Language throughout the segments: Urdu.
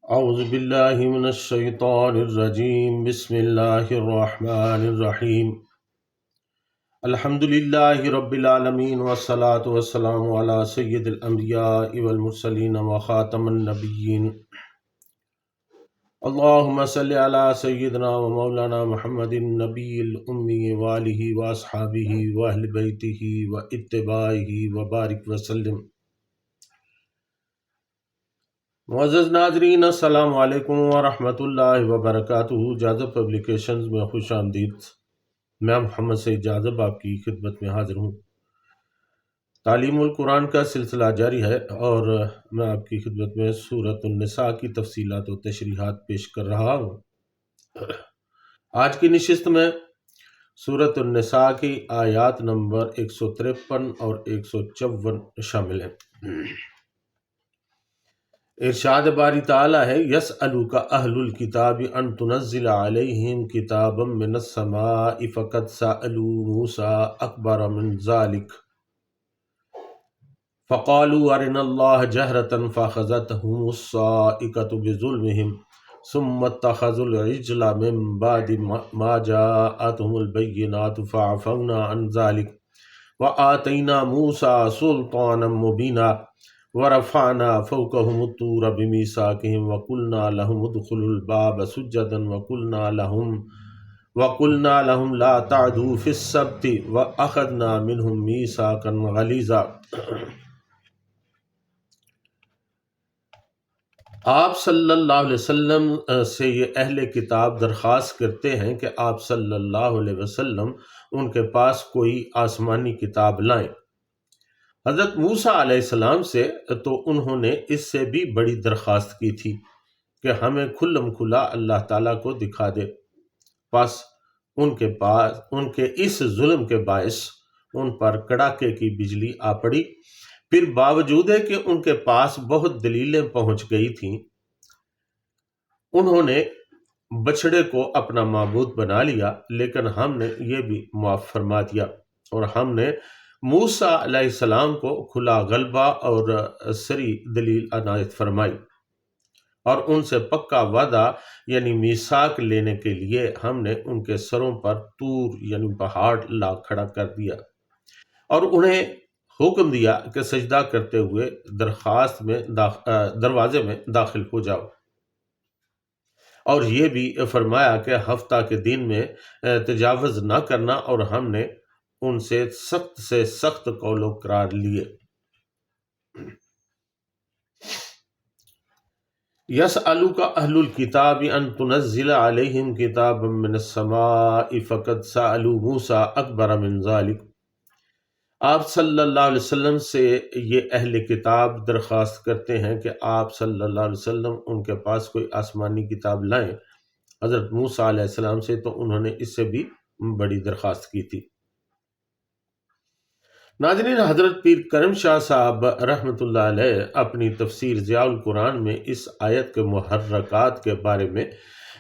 اعوذ باللہ من الشیطان الرجیم بسم اللہ الرحمن الرحیم الحمد للہ رب العالمین والصلاة والسلام علی سید الانبیاء والمرسلین وخاتم النبیین اللہم صلی علی سیدنا و مولانا محمد النبی الامی وآلہ واصحابہ واہل بیتہ واتباعہ وبارک وسلم۔ معزز ناظرین، السلام علیکم ورحمۃ اللہ وبرکاتہ۔ جاذب پبلیکیشنز میں خوش آمدید۔ میں محمد سعید جاذب آپ کی خدمت میں حاضر ہوں۔ تعلیم القرآن کا سلسلہ جاری ہے اور میں آپ کی خدمت میں سورۃ النساء کی تفصیلات و تشریحات پیش کر رہا ہوں۔ آج کی نشست میں سورۃ النساء کی آیات نمبر 153 اور 154 شامل ہیں۔ ارشاد باری تعالیٰ ہے، یسألوک اہل الکتاب ان تنزل علیہم کتابا من السماء فقد سألوا موسیٰ اکبر من ذلک فقالوا ارنا اللہ جہرة فاخذتهم الصاعقة بظلمهم ثم اتخذوا العجل من بعد ما جاءتهم البینات فعفونا عن ذلک وآتینا موسیٰ سلطانا مبینا ورفعنا فوقهم الطور بميثاقهم وقلنا لهم ادخلوا الباب سجدا وقلنا لهم لا تعدوا في السبت وأخذنا منهم ميثاقا غليظا۔ آپ صلی اللہ علیہ وسلم سے یہ اہل کتاب درخواست کرتے ہیں کہ آپ صلی اللہ علیہ وسلم ان کے پاس کوئی آسمانی کتاب لائیں۔ حضرت موسیٰ علیہ السلام سے تو انہوں نے اس سے بھی بڑی درخواست کی تھی کہ ہمیں کھلم کھلا اللہ تعالیٰ کو دکھا دے۔ پس ان کے اس ظلم کے باعث ان پر کڑاکے کی بجلی آ پڑی۔ پھر باوجود ہے کہ ان کے پاس بہت دلیلیں پہنچ گئی تھیں، انہوں نے بچڑے کو اپنا معبود بنا لیا، لیکن ہم نے یہ بھی معاف فرما دیا اور ہم نے موسیٰ علیہ السلام کو کھلا غلبہ اور سری دلیل عنایت فرمائی، اور ان سے پکا وعدہ یعنی میثاق لینے کے لیے ہم نے ان کے سروں پر طور یعنی پہاڑ لا کھڑا کر دیا اور انہیں حکم دیا کہ سجدہ کرتے ہوئے دروازے میں داخل ہو جاؤ، اور یہ بھی فرمایا کہ ہفتہ کے دن میں تجاوز نہ کرنا، اور ہم نے ان سے سخت قول و قرار لیے۔ یسألوک اہل الکتاب ان تنزل علیہم کتابا من السماء فقد سألوا موسیٰ اکبر من ذلک۔ آپ صلی اللہ علیہ وسلم سے یہ اہل کتاب درخواست کرتے ہیں کہ آپ صلی اللہ علیہ وسلم ان کے پاس کوئی آسمانی کتاب لائیں۔ حضرت موسیٰ علیہ السلام سے تو انہوں نے اس سے بھی بڑی درخواست کی تھی۔ ناظرین، حضرت پیر کرم شاہ صاحب رحمۃ اللہ علیہ اپنی تفسیر ضیاء القرآن میں اس آیت کے محرکات کے بارے میں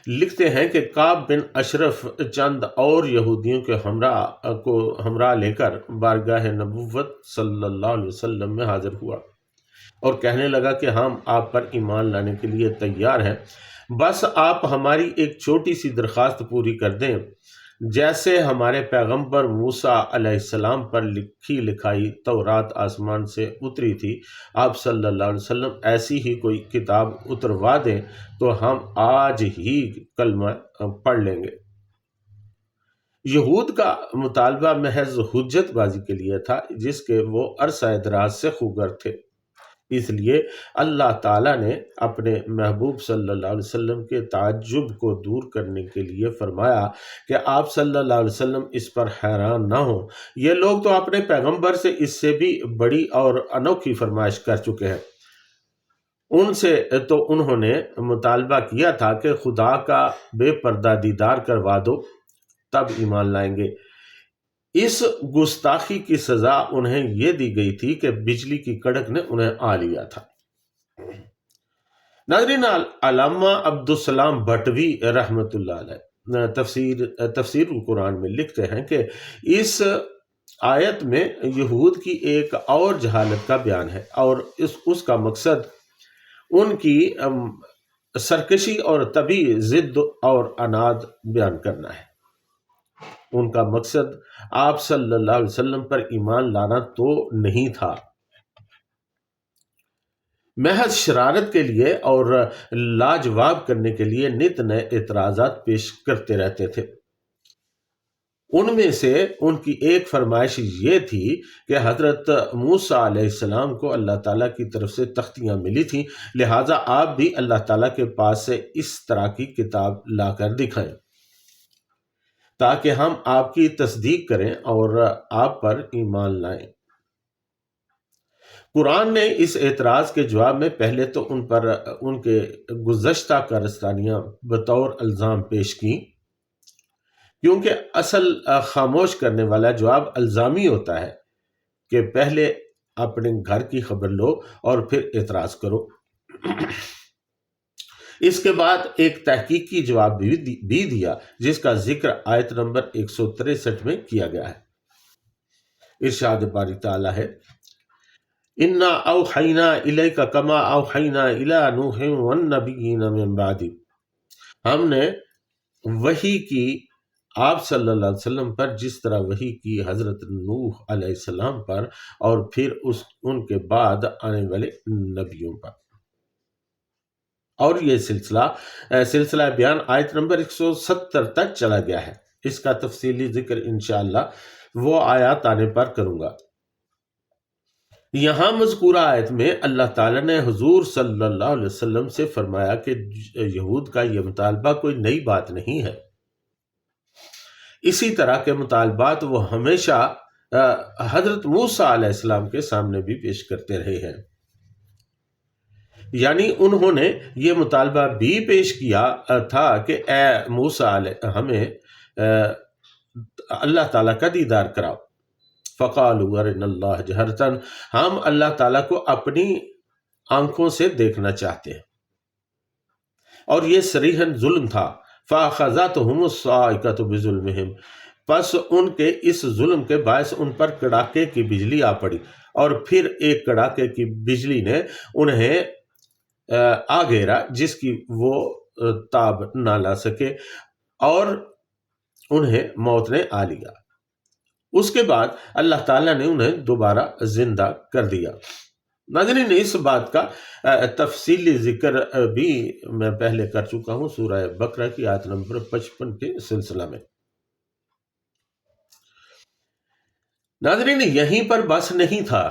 لکھتے ہیں کہ کعب بن اشرف چند اور یہودیوں کے ہمراہ لے کر بارگاہ نبوت صلی اللہ علیہ وسلم میں حاضر ہوا اور کہنے لگا کہ ہم آپ پر ایمان لانے کے لیے تیار ہیں، بس آپ ہماری ایک چھوٹی سی درخواست پوری کر دیں۔ جیسے ہمارے پیغمبر موسیٰ علیہ السلام پر لکھی لکھائی تورات آسمان سے اتری تھی، آپ صلی اللہ علیہ وسلم ایسی ہی کوئی کتاب اتروا دیں تو ہم آج ہی کلمہ پڑھ لیں گے۔ یہود کا مطالبہ محض حجت بازی کے لیے تھا، جس کے وہ عرصہ دراز سے خوگر تھے، اس لیے اللہ تعالیٰ نے اپنے محبوب صلی اللہ علیہ وسلم کے تعجب کو دور کرنے کے لیے فرمایا کہ آپ صلی اللہ علیہ وسلم اس پر حیران نہ ہوں، یہ لوگ تو اپنے پیغمبر سے اس سے بھی بڑی اور انوکھی فرمائش کر چکے ہیں۔ ان سے تو انہوں نے مطالبہ کیا تھا کہ خدا کا بے پردہ دیدار کروا دو تب ایمان لائیں گے۔ اس گستاخی کی سزا انہیں یہ دی گئی تھی کہ بجلی کی کڑک نے انہیں آ لیا تھا۔ ناظرین، علامہ عبدالسلام بھٹوی رحمۃ اللہ علیہ تفسیر القرآن میں لکھتے ہیں کہ اس آیت میں یہود کی ایک اور جہالت کا بیان ہے، اور اس کا مقصد ان کی سرکشی اور طبی ضد اور عناد بیان کرنا ہے۔ ان کا مقصد آپ صلی اللہ علیہ وسلم پر ایمان لانا تو نہیں تھا، محض شرارت کے لیے اور لاجواب کرنے کے لیے نت نئے اعتراضات پیش کرتے رہتے تھے۔ ان میں سے ان کی ایک فرمائش یہ تھی کہ حضرت موسیٰ علیہ السلام کو اللہ تعالیٰ کی طرف سے تختیاں ملی تھیں، لہٰذا آپ بھی اللہ تعالیٰ کے پاس سے اس طرح کی کتاب لا کر دکھائیں تاکہ ہم آپ کی تصدیق کریں اور آپ پر ایمان لائیں۔ قرآن نے اس اعتراض کے جواب میں پہلے تو ان پر ان کے گزشتہ کارستانیاں بطور الزام پیش کی، کیونکہ اصل خاموش کرنے والا جواب الزامی ہوتا ہے کہ پہلے اپنے گھر کی خبر لو اور پھر اعتراض کرو۔ اس کے بعد ایک تحقیقی جواب بھی دیا جس کا ذکر آیت نمبر 163 میں کیا گیا ہے۔ ارشاد باری تعالیٰ ہے، اِنَّا أَوْحَيْنَا إِلَيْكَ كَمَا أَوْحَيْنَا إِلَىٰ نُوحٍ وَالنَّبِيِّينَ مِن بَعْدِهِ، ہم نے وحی کی آپ صلی اللہ علیہ وسلم پر جس طرح وحی کی حضرت نوح علیہ السلام پر اور پھر ان کے بعد آنے والے نبیوں پر۔ اور یہ سلسلہ بیان آیت نمبر 170 تک چلا گیا ہے۔ اس کا تفصیلی ذکر انشاءاللہ وہ آیات آنے پر کروں گا۔ یہاں مذکورہ آیت میں اللہ تعالیٰ نے حضور صلی اللہ علیہ وسلم سے فرمایا کہ یہود کا یہ مطالبہ کوئی نئی بات نہیں ہے۔ اسی طرح کے مطالبات وہ ہمیشہ حضرت موسیٰ علیہ السلام کے سامنے بھی پیش کرتے رہے ہیں، یعنی انہوں نے یہ مطالبہ بھی پیش کیا تھا کہ اے موسیٰ ہمیں اللہ تعالیٰ کا دیدار کراؤ۔ فَقَالُوا أَرِنَا اللَّهَ جَهْرَةً، ہم اللہ تعالیٰ کو اپنی آنکھوں سے دیکھنا چاہتے ہیں، اور یہ صریحاً ظلم تھا۔ فَأَخَذَتْهُمُ الصَّاعِقَةُ بِظُلْمِهِمْ، پس ان کے اس ظلم کے باعث ان پر کڑاکے کی بجلی آ پڑی، اور پھر ایک کڑاکے کی بجلی نے انہیں آ گھیرا جس کی وہ تاب نہ لا سکے، اور انہیں موت نے آ لیا۔ اس کے بعد اللہ تعالیٰ نے انہیں دوبارہ زندہ کر دیا۔ ناظرین، اس بات کا تفصیلی ذکر بھی میں پہلے کر چکا ہوں سورہ بقرہ کی آیت نمبر 55 کے سلسلہ میں۔ ناظرین، یہیں پر بس نہیں تھا،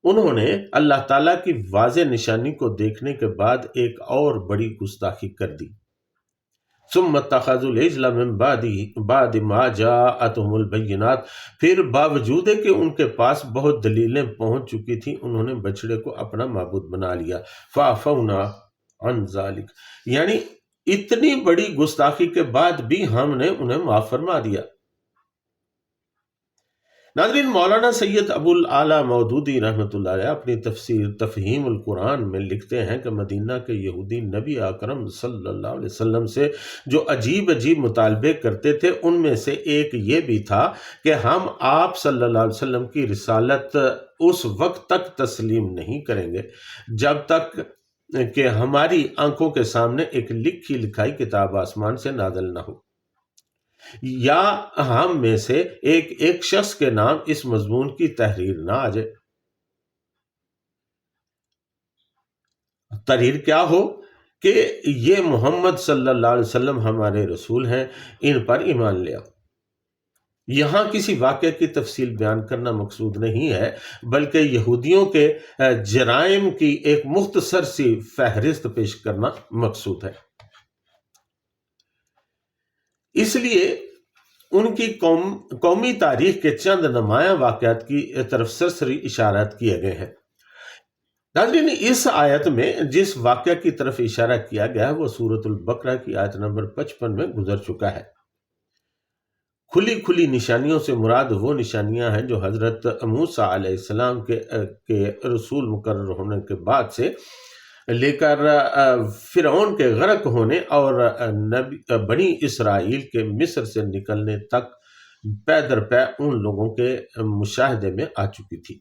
انہوں نے اللہ تعالیٰ کی واضح نشانی کو دیکھنے کے بعد ایک اور بڑی گستاخی کر دی۔ ثم اتخذوا العجل من بعد ما جاءتهم البینات، پھر باوجود کہ ان کے پاس بہت دلیلیں پہنچ چکی تھیں انہوں نے بچڑے کو اپنا معبود بنا لیا۔ فعفونا عن ذلک، یعنی اتنی بڑی گستاخی کے بعد بھی ہم نے انہیں معاف فرما دیا۔ ناظرین، مولانا سید ابو الاعلیٰ مودودی رحمۃ اللہ علیہ اپنی تفسیر تفہیم القرآن میں لکھتے ہیں کہ مدینہ کے یہودی نبی اکرم صلی اللہ علیہ وسلم سے جو عجیب مطالبے کرتے تھے ان میں سے ایک یہ بھی تھا کہ ہم آپ صلی اللہ علیہ وسلم کی رسالت اس وقت تک تسلیم نہیں کریں گے جب تک کہ ہماری آنکھوں کے سامنے ایک لکھی لکھائی کتاب آسمان سے نازل نہ ہو، یا ہم میں سے ایک شخص کے نام اس مضمون کی تحریر نہ آ جائے۔ تحریر کیا ہو کہ یہ محمد صلی اللہ علیہ وسلم ہمارے رسول ہیں، ان پر ایمان لے آؤ۔ یہاں کسی واقعے کی تفصیل بیان کرنا مقصود نہیں ہے، بلکہ یہودیوں کے جرائم کی ایک مختصر سی فہرست پیش کرنا مقصود ہے۔ اس لیے ان کی قومی تاریخ کے چند نمایاں واقعات کی طرف سرسری اشارات کیے گئے ہیں۔ ناظرین، اس آیت میں جس واقعہ کی طرف اشارہ کیا گیا ہے وہ سورۃ البقرہ کی آیت نمبر 55 میں گزر چکا ہے۔ کھلی نشانیوں سے مراد وہ نشانیاں ہیں جو حضرت موسیٰ علیہ السلام کے رسول مقرر ہونے کے بعد سے لے کر فرعون کے غرق ہونے اور بنی اسرائیل کے مصر سے نکلنے تک پے در پے ان لوگوں کے مشاہدے میں آ چکی تھی۔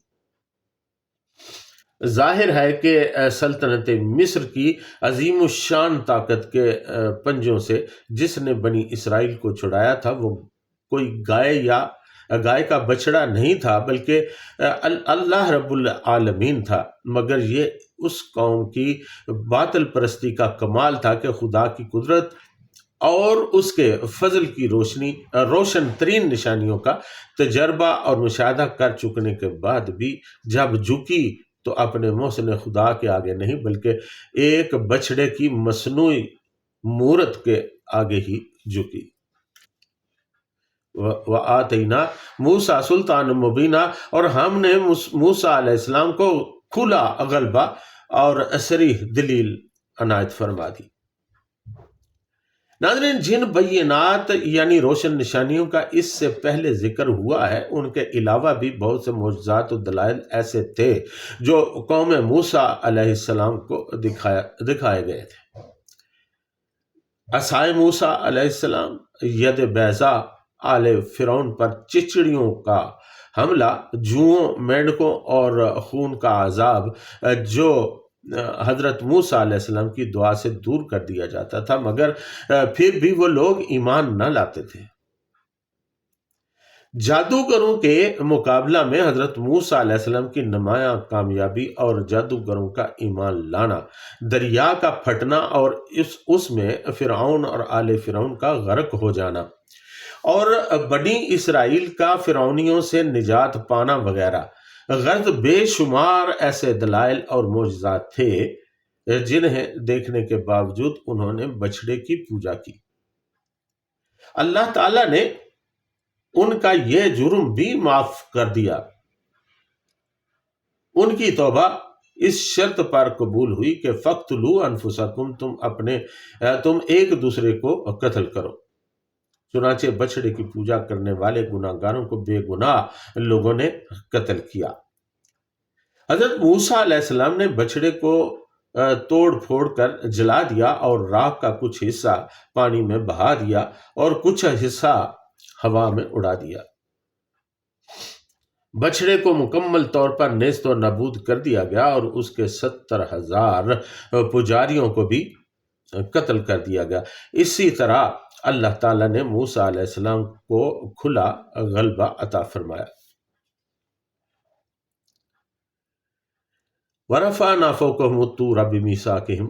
ظاہر ہے کہ سلطنت مصر کی عظیم الشان طاقت کے پنجوں سے جس نے بنی اسرائیل کو چھڑایا تھا وہ کوئی گائے کا بچڑا نہیں تھا، بلکہ اللہ رب العالمین تھا، مگر یہ اس قوم کی باطل پرستی کا کمال تھا کہ خدا کی قدرت اور اس کے فضل کی روشن ترین نشانیوں کا تجربہ اور مشاہدہ کر چکنے کے بعد بھی جب جھکی تو اپنے محسن خدا کے آگے نہیں بلکہ ایک بچڑے کی مصنوعی مورت کے آگے ہی جھکی۔ وَآتَيْنَا موسیٰ سلطان مبینہ، اور ہم نے موسیٰ علیہ السلام کو کھلا غلبہ اور صریح دلیل عنایت فرما دی۔ ناظرین، جن بینات یعنی روشن نشانیوں کا اس سے پہلے ذکر ہوا ہے ان کے علاوہ بھی بہت سے معجزات و دلائل ایسے تھے جو قوم موسیٰ علیہ السلام کو دکھائے گئے تھے۔ عصائے موسیٰ علیہ السلام، ید بیضا آل فرعون پر چچڑیوں کا حملہ، جوؤں، مینڈکوں اور خون کا عذاب جو حضرت موسیٰ علیہ السلام کی دعا سے دور کر دیا جاتا تھا، مگر پھر بھی وہ لوگ ایمان نہ لاتے تھے۔ جادوگروں کے مقابلہ میں حضرت موسیٰ علیہ السلام کی نمایاں کامیابی اور جادوگروں کا ایمان لانا، دریا کا پھٹنا اور اس میں فرعون اور آل فرعون کا غرق ہو جانا، اور بنی اسرائیل کا فرعونیوں سے نجات پانا وغیرہ، غرض بے شمار ایسے دلائل اور معجزات تھے جنہیں دیکھنے کے باوجود انہوں نے بچڑے کی پوجا کی۔ اللہ تعالیٰ نے ان کا یہ جرم بھی معاف کر دیا۔ ان کی توبہ اس شرط پر قبول ہوئی کہ فَاقْتُلُوا أَنفُسَكُمْ، تم ایک دوسرے کو قتل کرو۔ چنانچہ بچڑے کی پوجا کرنے والے گناہ گاروں کو بے گناہ لوگوں نے قتل کیا۔ حضرت موسیٰ علیہ السلام نے بچڑے کو توڑ پھوڑ کر جلا دیا اور راکھ کا کچھ حصہ پانی میں بہا دیا اور کچھ حصہ ہوا میں اڑا دیا۔ بچڑے کو مکمل طور پر نیست و نابود کر دیا گیا اور اس کے 70,000 پجاریوں کو بھی قتل کر دیا گیا۔ اسی طرح اللہ تعالیٰ نے موسیٰ علیہ السلام کو کھلا غلبہ عطا فرمایا۔ وَرَفَعْنَا فَوْقَهُمُ الطُّورَ بِمِيثَاقِهِمْ،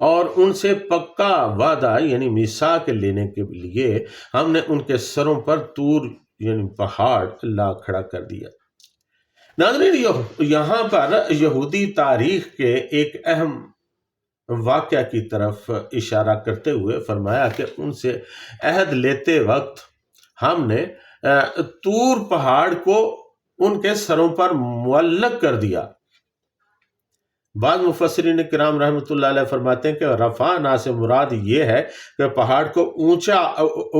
اور ان سے پکا وعدہ یعنی میثاق لینے کے لیے ہم نے ان کے سروں پر طور یعنی پہاڑ لا کھڑا کر دیا۔ ناظرین، یہاں پر یہودی تاریخ کے ایک اہم واقعہ کی طرف اشارہ کرتے ہوئے فرمایا کہ ان سے عہد لیتے وقت ہم نے طور پہاڑ کو ان کے سروں پر معلق کر دیا۔ بعض مفسرین کرام رحمۃ اللہ علیہ فرماتے ہیں کہ رفعنا سے مراد یہ ہے کہ پہاڑ کو اونچا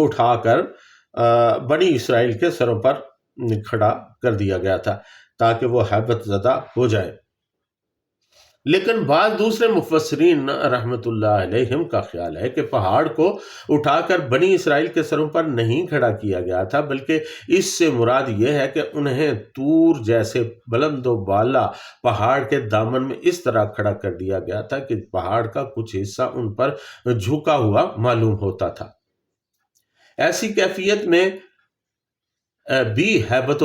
اٹھا کر بنی اسرائیل کے سروں پر کھڑا کر دیا گیا تھا تاکہ وہ ہیبت زدہ ہو جائے۔ لیکن بعض دوسرے مفسرین رحمۃ اللہ علیہم کا خیال ہے کہ پہاڑ کو اٹھا کر بنی اسرائیل کے سروں پر نہیں کھڑا کیا گیا تھا، بلکہ اس سے مراد یہ ہے کہ انہیں طور جیسے بلند و بالا پہاڑ کے دامن میں اس طرح کھڑا کر دیا گیا تھا کہ پہاڑ کا کچھ حصہ ان پر جھکا ہوا معلوم ہوتا تھا۔ ایسی کیفیت میں بھی ہیبت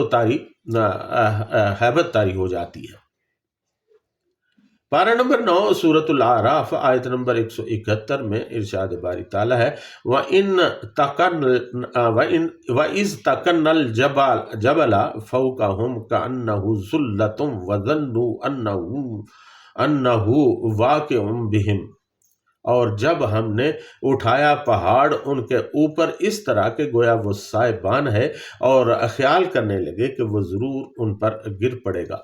طاری ہو جاتی ہے۔ پارہ نمبر 9 سورۃ الاعراف آیت نمبر 171 میں ارشاد باری تعالیٰ ہے وَإِذْ تَقَنَّ الْجَبَلَ فَوْقَهُمْ كَأَنَّهُ ظُلَّةٌ وَظَنُّوا أَنَّهُ وَاقِعٌ بِهِمْ، اور جب ہم نے اٹھایا پہاڑ ان کے اوپر اس طرح کہ گویا وہ سائبان ہے، اور خیال کرنے لگے کہ وہ ضرور ان پر گر پڑے گا۔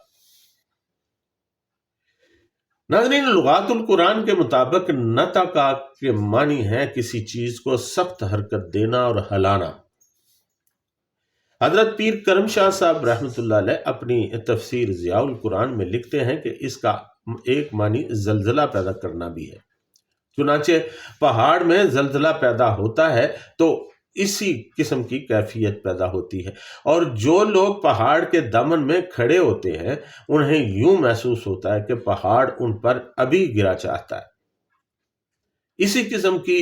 ناظرین، لغات القرآن کے مطابق نطقہ کے معنی ہے کسی چیز کو سخت حرکت دینا اور ہلانا۔ حضرت پیر کرم شاہ صاحب رحمۃ اللہ علیہ اپنی تفسیر ضیاء القرآن میں لکھتے ہیں کہ اس کا ایک معنی زلزلہ پیدا کرنا بھی ہے۔ چنانچہ پہاڑ میں زلزلہ پیدا ہوتا ہے تو اسی قسم کی کیفیت پیدا ہوتی ہے، اور جو لوگ پہاڑ کے دمن میں کھڑے ہوتے ہیں انہیں یوں محسوس ہوتا ہے کہ پہاڑ ان پر ابھی گرا چاہتا ہے۔ اسی قسم کی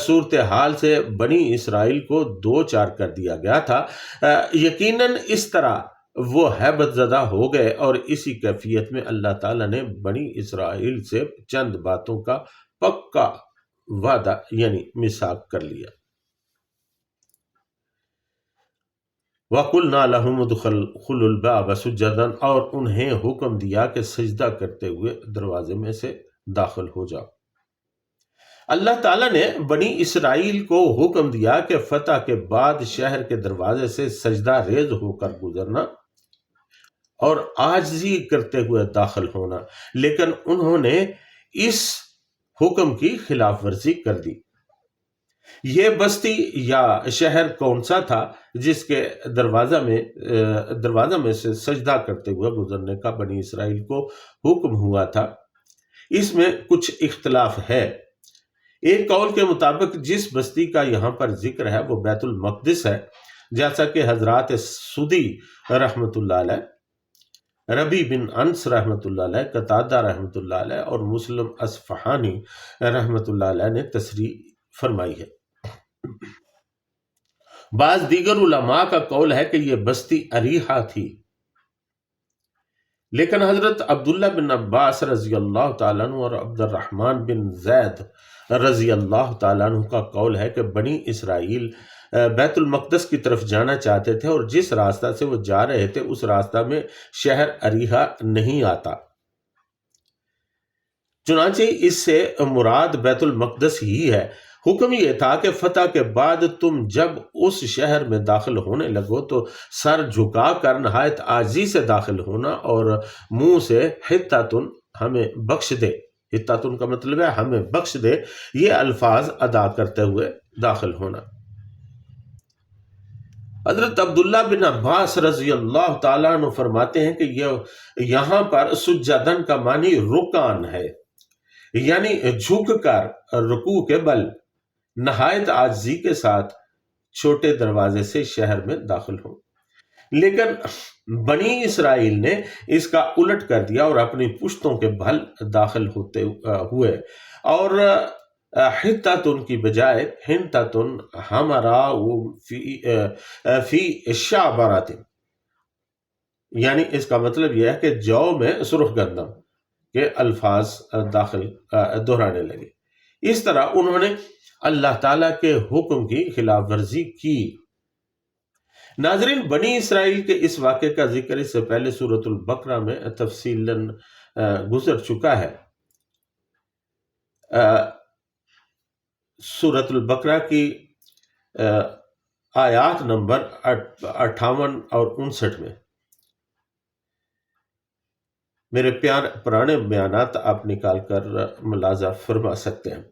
صورتحال سے بنی اسرائیل کو دو چار کر دیا گیا تھا۔ یقیناً اس طرح وہ ہیبت زدہ ہو گئے، اور اسی کیفیت میں اللہ تعالیٰ نے بنی اسرائیل سے چند باتوں کا پکا وعدہ یعنی میثاق کر لیا۔ وَقُلْنَا لَهُمُ ادْخُلُوا الْبَابَ سُجَّدًا، اور انہیں حکم دیا کہ سجدہ کرتے ہوئے دروازے میں سے داخل ہو جاؤ۔ اللہ تعالیٰ نے بنی اسرائیل کو حکم دیا کہ فتح کے بعد شہر کے دروازے سے سجدہ ریز ہو کر گزرنا اور عاجزی کرتے ہوئے داخل ہونا، لیکن انہوں نے اس حکم کی خلاف ورزی کر دی۔ یہ بستی یا شہر کون سا تھا جس کے دروازہ میں سے سجدہ کرتے ہوئے گزرنے کا بنی اسرائیل کو حکم ہوا تھا؟ اس میں کچھ اختلاف ہے۔ ایک قول کے مطابق جس بستی کا یہاں پر ذکر ہے وہ بیت المقدس ہے، جیسا کہ حضرات سدی رحمۃ اللہ علیہ، ربی بن انس رحمۃ اللہ علیہ، قتادہ رحمۃ اللہ علیہ اور مسلم اصفہانی رحمۃ اللہ علیہ نے تصریح فرمائی ہے۔ بعض دیگر علماء کا قول ہے کہ یہ بستی اریحہ تھی، لیکن حضرت عبداللہ بن عباس رضی اللہ تعالیٰ عنہ اور عبد الرحمن بن زید رضی اللہ تعالیٰ عنہ کا قول ہے کہ بنی اسرائیل بیت المقدس کی طرف جانا چاہتے تھے، اور جس راستہ سے وہ جا رہے تھے اس راستہ میں شہر اریحہ نہیں آتا، چنانچہ اس سے مراد بیت المقدس ہی ہے۔ حکم یہ تھا کہ فتح کے بعد تم جب اس شہر میں داخل ہونے لگو تو سر جھکا کر نہایت عاجزی سے داخل ہونا، اور منہ سے حطۃ ہمیں بخش دے، حطۃ کا مطلب ہے ہمیں بخش دے، یہ الفاظ ادا کرتے ہوئے داخل ہونا۔ حضرت عبداللہ بن عباس رضی اللہ تعالیٰ عنہ فرماتے ہیں کہ یہاں پر سجدن کا معنی رکان ہے، یعنی جھک کر رکوع کے بل نہایت عاجزی کے ساتھ چھوٹے دروازے سے شہر میں داخل ہو۔ لیکن بنی اسرائیل نے اس کا الٹ کر دیا اور اپنی پشتوں کے بھل داخل ہوتے ہوئے، اور حطۃ کی بجائے حنطۃ حمراء فی شعبرۃ، یعنی اس کا مطلب یہ ہے کہ جو میں سرخ گندم کے الفاظ دہرانے لگے۔ اس طرح انہوں نے اللہ تعالیٰ کے حکم کی خلاف ورزی کی۔ ناظرین، بنی اسرائیل کے اس واقعے کا ذکر اس سے پہلے سورۃ البقرہ میں تفصیلاً گزر چکا ہے۔ سورۃ البقرہ کی آیات نمبر 58 اور 59 میں میرے پرانے بیانات آپ نکال کر ملاحظہ فرما سکتے ہیں۔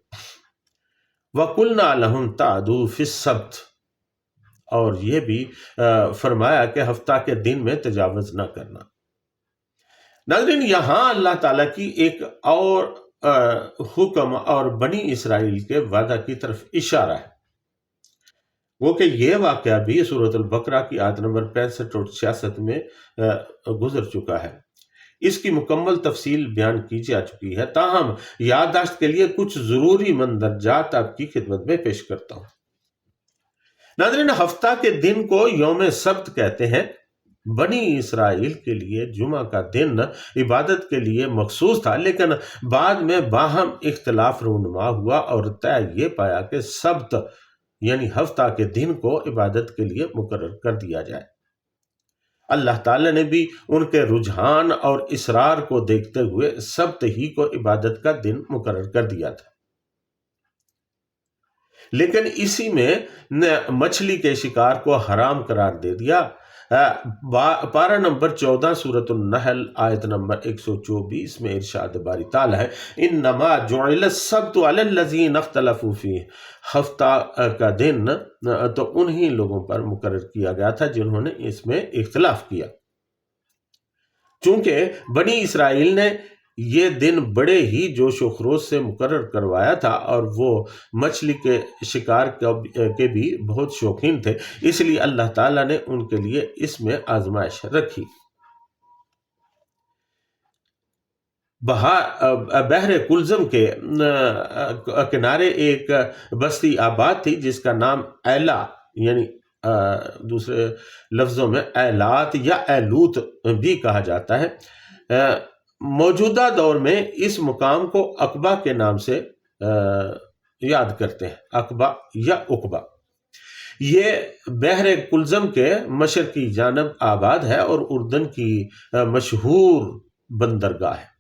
وَقُلْنَا لَهُمْ تَعْدُوا فِي السَّبْتِ، اور یہ بھی فرمایا کہ ہفتہ کے دن میں تجاوز نہ کرنا۔ ناظرین، یہاں اللہ تعالیٰ کی ایک اور حکم اور بنی اسرائیل کے وعدہ کی طرف اشارہ ہے، وہ کہ یہ واقعہ بھی سورۃ البقرہ کی آیت نمبر 65 اور 66 میں گزر چکا ہے۔ اس کی مکمل تفصیل بیان کی جا چکی ہے، تاہم یادداشت کے لیے کچھ ضروری مندرجات آپ کی خدمت میں پیش کرتا ہوں۔ ناظرین، ہفتہ کے دن کو یوم سبت کہتے ہیں۔ بنی اسرائیل کے لیے جمعہ کا دن عبادت کے لیے مخصوص تھا، لیکن بعد میں باہم اختلاف رونما ہوا اور طے یہ پایا کہ سبت یعنی ہفتہ کے دن کو عبادت کے لیے مقرر کر دیا جائے۔ اللہ تعالیٰ نے بھی ان کے رجحان اور اصرار کو دیکھتے ہوئے سبت ہی کو عبادت کا دن مقرر کر دیا تھا، لیکن اسی میں مچھلی کے شکار کو حرام قرار دے دیا۔ پارہ نمبر 14 سورۃ النحل آیت نمبر 124 میں ارشاد باری تعالیٰ ہے، انما جعل السبت علی الذین اختلفوا فیہ، ہفتہ کا دن تو انہی لوگوں پر مقرر کیا گیا تھا جنہوں نے اس میں اختلاف کیا۔ چونکہ بنی اسرائیل نے یہ دن بڑے ہی جوش و خروش سے مقرر کروایا تھا، اور وہ مچھلی کے شکار کے بھی بہت شوقین تھے، اس لیے اللہ تعالیٰ نے ان کے لیے اس میں آزمائش رکھی۔ بحر کلزم کے کنارے ایک بستی آباد تھی جس کا نام ایلا، یعنی دوسرے لفظوں میں ایلات یا ایلوت بھی کہا جاتا ہے۔ موجودہ دور میں اس مقام کو عقبہ کے نام سے یاد کرتے ہیں، عقبہ یا عقبہ۔ یہ بحر کلزم کے مشرقی جانب آباد ہے اور اردن کی مشہور بندرگاہ ہے۔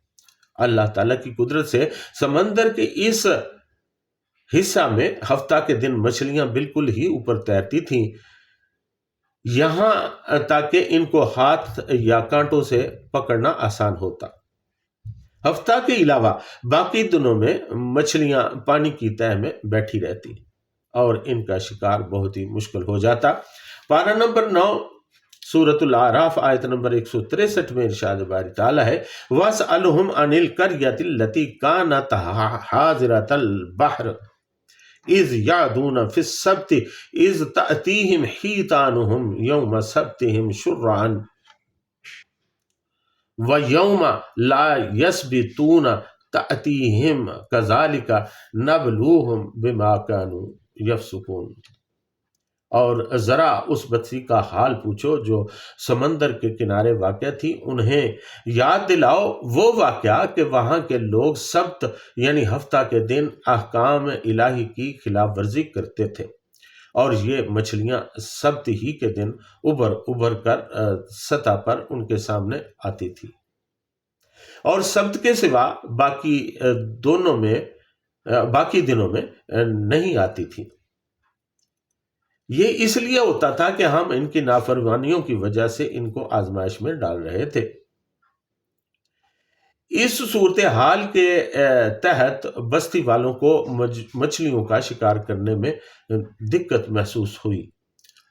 اللہ تعالیٰ کی قدرت سے سمندر کے اس حصہ میں ہفتہ کے دن مچھلیاں بالکل ہی اوپر تیرتی تھیں، یہاں تاکہ ان کو ہاتھ یا کانٹوں سے پکڑنا آسان ہوتا۔ ہفتہ کے علاوہ باقی دنوں میں مچھلیاں پانی کی تہہ میں بیٹھی رہتی اور ان کا شکار بہت ہی مشکل ہو جاتا۔ پارہ نمبر 9 سورۃ الاعراف آیت نمبر 163 میں ارشاد باری تعالیٰ ہے، وَاسْأَلْهُمْ عَنِ الْقَرْيَةِ الَّتِي كَانَتْ حَاضِرَةَ الْبَحْرِ إِذْ يَعْدُونَ فِي السَّبْتِ إِذْ تَأْتِيهِمْ حِيتَانُهُمْ يَوْمَ سَبْتِهِمْ شُرَّعًا وَيَوْمَ لَا يَسْبِتُونَ تَأْتِيهِمْ كَذَلِكَ نَبْلُوهُمْ بِمَا كَانُوا يَفْسُقُونَ۔ اور ذرا اس بستی کا حال پوچھو جو سمندر کے کنارے واقع تھی، انہیں یاد دلاؤ وہ واقعہ کہ وہاں کے لوگ سبت یعنی ہفتہ کے دن احکام الہی کی خلاف ورزی کرتے تھے، اور یہ مچھلیاں سبت ہی کے دن ابھر کر سطح پر ان کے سامنے آتی تھی، اور سبت کے سوا باقی دنوں میں نہیں آتی تھی۔ یہ اس لیے ہوتا تھا کہ ہم ان کی نافرمانیوں کی وجہ سے ان کو آزمائش میں ڈال رہے تھے۔ اس صورتحال کے تحت بستی والوں کو مچھلیوں کا شکار کرنے میں دقت محسوس ہوئی،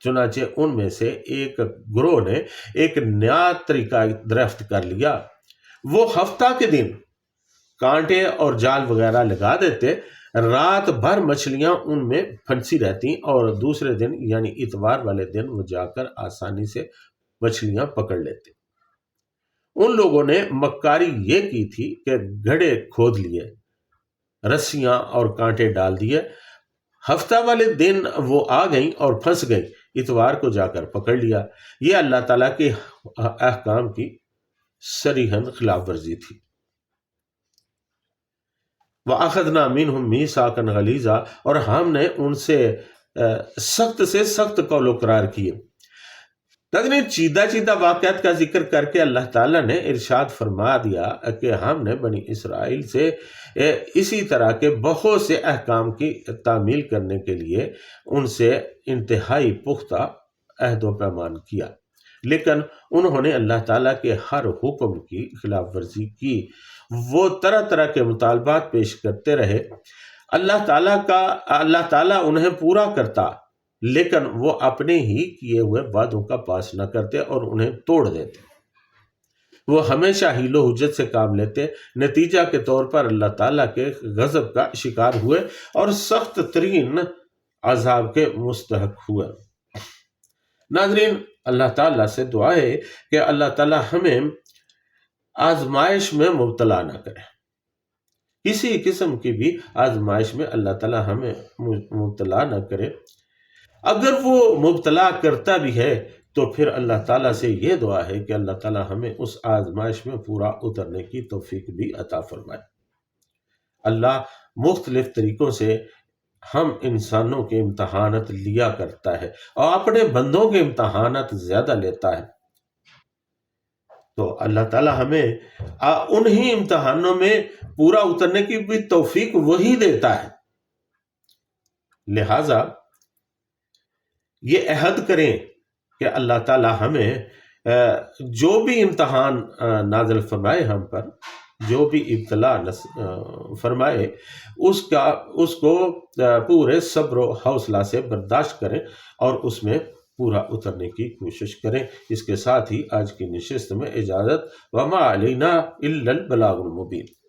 چنانچہ ان میں سے ایک گروہ نے ایک نیا طریقہ درخت کر لیا۔ وہ ہفتہ کے دن کانٹے اور جال وغیرہ لگا دیتے، رات بھر مچھلیاں ان میں پھنسی رہتی، اور دوسرے دن یعنی اتوار والے دن وہ جا کر آسانی سے مچھلیاں پکڑ لیتے۔ ان لوگوں نے مکاری یہ کی تھی کہ گڑھے کھود لیے، رسیاں اور کانٹے ڈال دیے، ہفتہ والے دن وہ آ گئیں اور پھنس گئیں، اتوار کو جا کر پکڑ لیا۔ یہ اللہ تعالیٰ کے احکام کی صریحاً خلاف ورزی تھی۔ وَأَخَذْنَا مِنْهُمْ مِيثَاقًا غَلِيظًا، اور ہم نے ان سے سخت قول و قرار کیے۔ ناظرین، چیدہ واقعات کا ذکر کر کے اللہ تعالیٰ نے ارشاد فرما دیا کہ ہم نے بنی اسرائیل سے اسی طرح کے بہت سے احکام کی تعمیل کرنے کے لیے ان سے انتہائی پختہ عہد و پیمان کیا، لیکن انہوں نے اللہ تعالیٰ کے ہر حکم کی خلاف ورزی کی۔ وہ طرح طرح کے مطالبات پیش کرتے رہے، اللہ تعالیٰ انہیں پورا کرتا، لیکن وہ اپنے ہی کیے ہوئے وعدوں کا پاس نہ کرتے اور انہیں توڑ دیتے۔ وہ ہمیشہ حیل و حجت سے کام لیتے، نتیجہ کے طور پر اللہ تعالیٰ کے غضب کا شکار ہوئے اور سخت ترین عذاب کے مستحق ہوئے۔ ناظرین، اللہ تعالیٰ سے دعا ہے کہ اللہ تعالیٰ ہمیں آزمائش میں مبتلا نہ کرے، کسی قسم کی بھی آزمائش میں اللہ تعالیٰ ہمیں مبتلا نہ کرے۔ اگر وہ مبتلا کرتا بھی ہے تو پھر اللہ تعالیٰ سے یہ دعا ہے کہ اللہ تعالیٰ ہمیں اس آزمائش میں پورا اترنے کی توفیق بھی عطا فرمائے۔ اللہ مختلف طریقوں سے ہم انسانوں کے امتحانات لیا کرتا ہے اور اپنے بندوں کے امتحانات زیادہ لیتا ہے، تو اللہ تعالیٰ ہمیں انہی امتحانوں میں پورا اترنے کی بھی توفیق وہی دیتا ہے۔ لہٰذا یہ عہد کریں کہ اللہ تعالیٰ ہمیں جو بھی امتحان نازل فرمائے، ہم پر جو بھی ابتلا فرمائے، اس کو پورے صبر و حوصلہ سے برداشت کریں اور اس میں پورا اترنے کی کوشش کریں۔ اس کے ساتھ ہی آج کی نشست میں اجازت، وما علینا الا البلاغ المبین۔